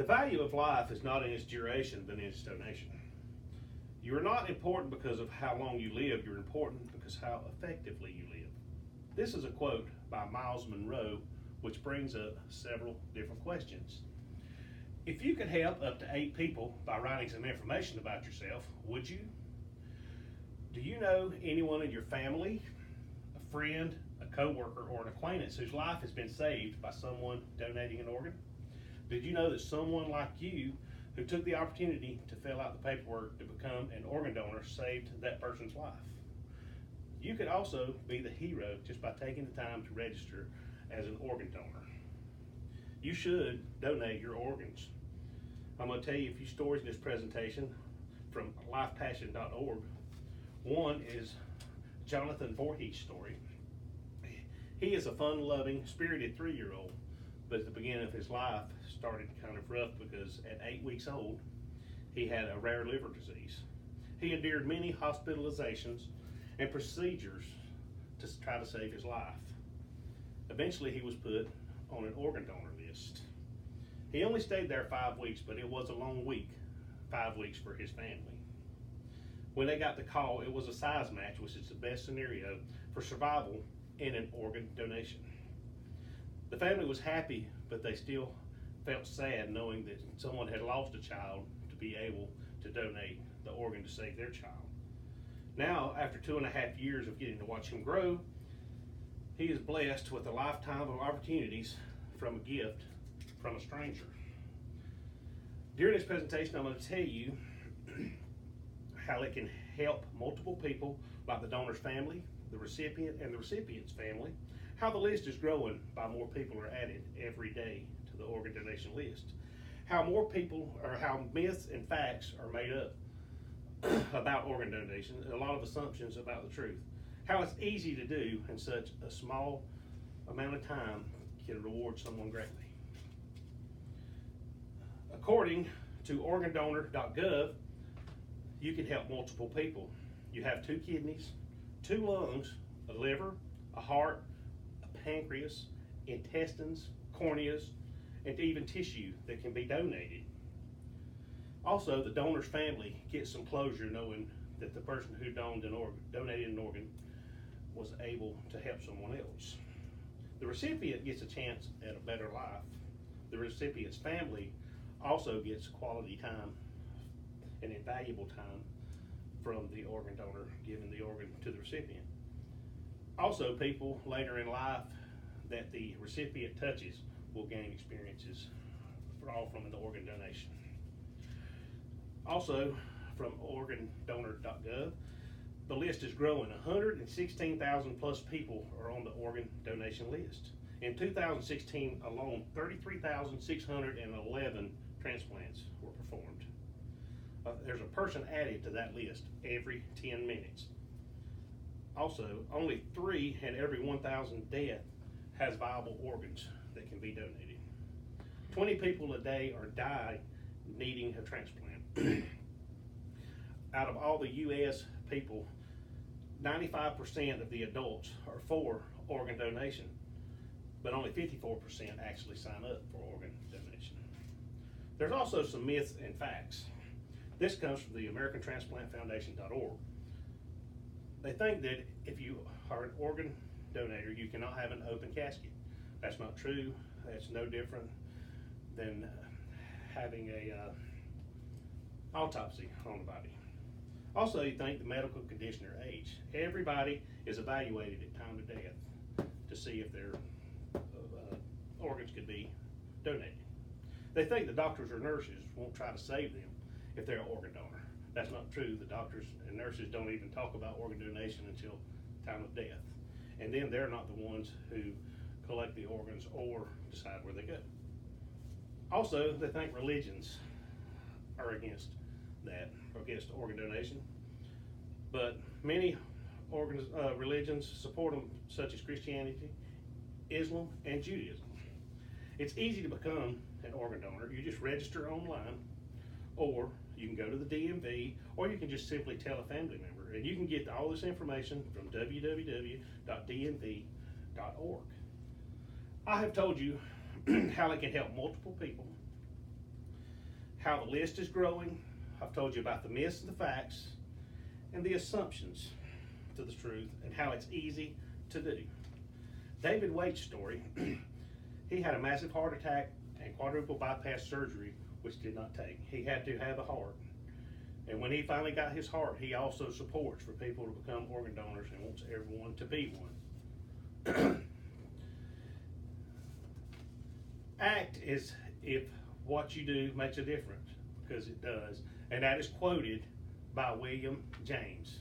The value of life is not in its duration, but in its donation. You are not important because of how long you live, you're important because how effectively you live. This is a quote by Miles Monroe, which brings up several different questions. If you could help up to 8 people by writing some information about yourself, would you? Do you know anyone in your family, a friend, a coworker, or an acquaintance whose life has been saved by someone donating an organ? Did you know that someone like you who took the opportunity to fill out the paperwork to become an organ donor saved that person's life? You could also be the hero just by taking the time to register as an organ donor. You should donate your organs. I'm going to tell you a few stories in this presentation from lifepassion.org. One is Jonathan Voorhees' story. He is a fun-loving, spirited 3-year-old, but at the beginning of his life started kind of rough because at 8 weeks old, he had a rare liver disease. He endured many hospitalizations and procedures to try to save his life. Eventually, he was put on an organ donor list. He only stayed there 5 weeks, but it was a long week, 5 weeks for his family. When they got the call, it was a size match, which is the best scenario for survival in an organ donation. The family was happy, but they still felt sad knowing that someone had lost a child to be able to donate the organ to save their child. Now, after 2.5 years of getting to watch him grow, he is blessed with a lifetime of opportunities from a gift from a stranger. During this presentation, I'm going to tell you how it can help multiple people, like the donor's family, the recipient, and the recipient's family, how the list is growing by more people are added every day to the organ donation list, how more people, or how myths and facts are made up about organ donation, a lot of assumptions about the truth, how it's easy to do in such a small amount of time can reward someone greatly. According to organdonor.gov, you can help multiple people. You have 2 kidneys, 2 lungs, a liver, a heart, a pancreas, intestines, corneas, and even tissue that can be donated. Also, the donor's family gets some closure knowing that the person who donated an organ was able to help someone else. The recipient gets a chance at a better life. The recipient's family also gets quality time and invaluable time from the organ donor giving the organ to the recipient. Also, people later in life that the recipient touches will gain experiences all from an organ donation. Also, from organdonor.gov, the list is growing. 116,000 plus people are on the organ donation list. In 2016 alone, 33,611 transplants were performed. There's a person added to that list every 10 minutes. Also, only 3 in every 1,000 deaths has viable organs that can be donated. 20 people a day are dying needing a transplant. Out of all the U.S. people, 95% of the adults are for organ donation, but only 54% actually sign up for organ donation. There's also some myths and facts. This comes from the AmericanTransplantFoundation.org. They think that if you are an organ donator, you cannot have an open casket. That's not true. That's no different than having a autopsy on the body. Also, you think the medical condition or age. Everybody is evaluated at time of death to see if their organs could be donated. They think the doctors or nurses won't try to save them if they're an organ donor. That's not true. The doctors and nurses don't even talk about organ donation until time of death. And then they're not the ones who collect the organs or decide where they go. Also, they think religions are against that, against organ donation. But many religions support them, such as Christianity, Islam, and Judaism. It's easy to become an organ donor. You just register online, or you can go to the DMV, or you can just simply tell a family member. And you can get all this information from www.dmv.org. I have told you how it can help multiple people. how the list is growing. I've told you about the myths and the facts and the assumptions to the truth and how it's easy to do. David Waite's story, he had a massive heart attack and quadruple bypass surgery, which did not take. He had to have a heart. And when he finally got his heart, he also supports for people to become organ donors and wants everyone to be one. Act as if what you do makes a difference, because it does. And that is quoted by William James.